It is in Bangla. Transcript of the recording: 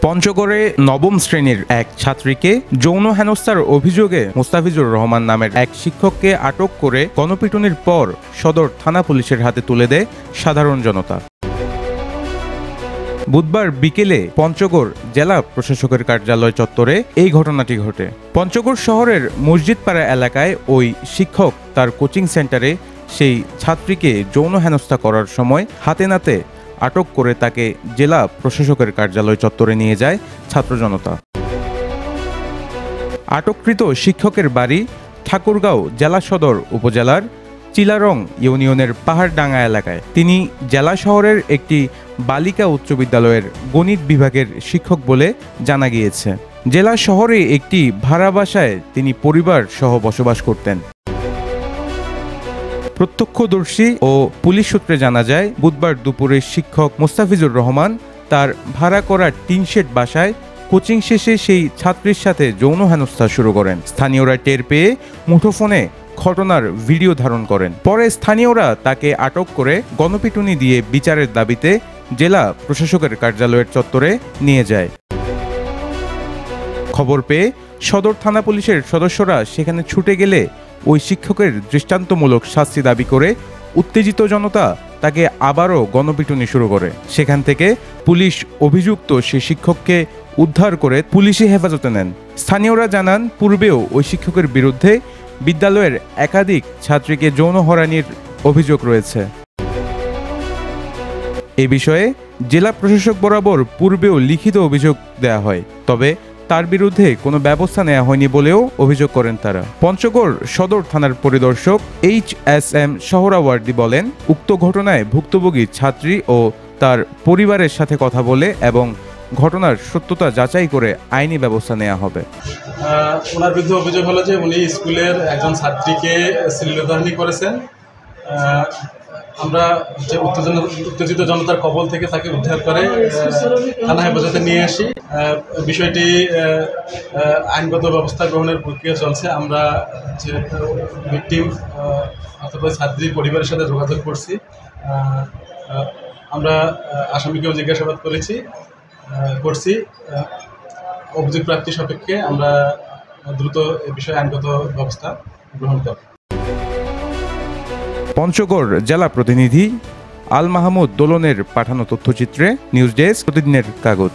পঞ্চগড়ে নবম শ্রেণীর এক ছাত্রীকে যৌন হেনস্থার অভিযোগে মোস্তাফিজুর রহমান নামের এক শিক্ষককে আটক করে গণপিটুনির পর সদর থানা পুলিশের হাতে তুলে দেয় সাধারণ জনতা। বুধবার বিকেলে পঞ্চগড় জেলা প্রশাসকের কার্যালয় চত্বরে এই ঘটনাটি ঘটে। পঞ্চগড় শহরের মসজিদপাড়া এলাকায় ওই শিক্ষক তার কোচিং সেন্টারে সেই ছাত্রীকে যৌন হেনস্থা করার সময় হাতে নাতে আটক করে তাকে জেলা প্রশাসকের কার্যালয় চত্বরে নিয়ে যায় ছাত্র জনতা। আটককৃত শিক্ষকের বাড়ি ঠাকুরগাঁও জেলা সদর উপজেলার চিলারং ইউনিয়নের পাহাড়ডাঙ্গা এলাকায়। তিনি জেলা শহরের একটি বালিকা উচ্চ বিদ্যালয়ের গণিত বিভাগের শিক্ষক বলে জানা গিয়েছে। জেলা শহরে একটি ভাড়া বাসায় তিনি পরিবার সহ বসবাস করতেন। প্রত্যক্ষদর্শী ও পুলিশ সূত্রে জানা যায়, বুধবার দুপুরে শিক্ষক মোস্তাফিজুর রহমান তার ভাড়া করা টিনশেড বাসায় কোচিং শেষে সেই ছাত্রীর সাথে যৌন হেনস্থা শুরু করেন। স্থানীয়রা টের পেয়ে মুঠোফোনে ঘটনার ভিডিও ধারণ করেন। পরে স্থানীয়রা তাকে আটক করে গণপিটুনি দিয়ে বিচারের দাবিতে জেলা প্রশাসকের কার্যালয়ের চত্বরে নিয়ে যায়। খবর পেয়ে সদর থানা পুলিশের সদস্যরা সেখানে ছুটে গেলে ওই শিক্ষকের দৃষ্টান্তমূলক শাস্তি দাবি করে উত্তেজিত জনতা তাকে আবারও গণপিটুনি শুরু করে। সেখান থেকে পুলিশ অভিযুক্ত সেই শিক্ষককে উদ্ধার করে পুলিশি হেফাজতে নেন। স্থানীয়রা জানান, পূর্বেও ওই শিক্ষকের বিরুদ্ধে বিদ্যালয়ের একাধিক ছাত্রীকে যৌন হয়রানির অভিযোগ রয়েছে। এ বিষয়ে জেলা প্রশাসক বরাবর পূর্বেও লিখিত অভিযোগ দেওয়া হয়, তবে তার বিরুদ্ধে কোনো ব্যবস্থা নেওয়া হয়নি বলেও অভিযোগ করেন তারা। পঞ্চগড় সদর থানার পরিদর্শক HSM সোহরাওয়ার্দী বলেন, উক্ত ঘটনায় ভুক্তভোগী ছাত্রী ও তার পরিবারের সাথে কথা বলে এবং ঘটনার সত্যতা যাচাই করে আইনি ব্যবস্থা নেওয়া হবে। ওনার বিরুদ্ধে অভিযোগ হলো যে উনি স্কুলের একজন ছাত্রীকে শ্লীলতাহানি করেছেন। আমরা যে উত্তেজিত জনতার কবল থেকে তাকে উদ্ধার করে থানা হেফাজতে নিয়ে আসি। বিষয়টি আইনগত ব্যবস্থা গ্রহণের প্রক্রিয়া চলছে। আমরা যে ভিকটিম অথবা ছাত্রীর পরিবারের সাথে যোগাযোগ করছি। আমরা আসামিকেও জিজ্ঞাসাবাদ করছি। অভিযোগ প্রাপ্তি সাপেক্ষে আমরা দ্রুত এ বিষয়ে আইনগত ব্যবস্থা গ্রহণ করব। পঞ্চগড় জেলা প্রতিনিধি আল মাহমুদ দোলনের পাঠানো তথ্যচিত্রে নিউজ ডেস্ক, প্রতিদিনের কাগজ।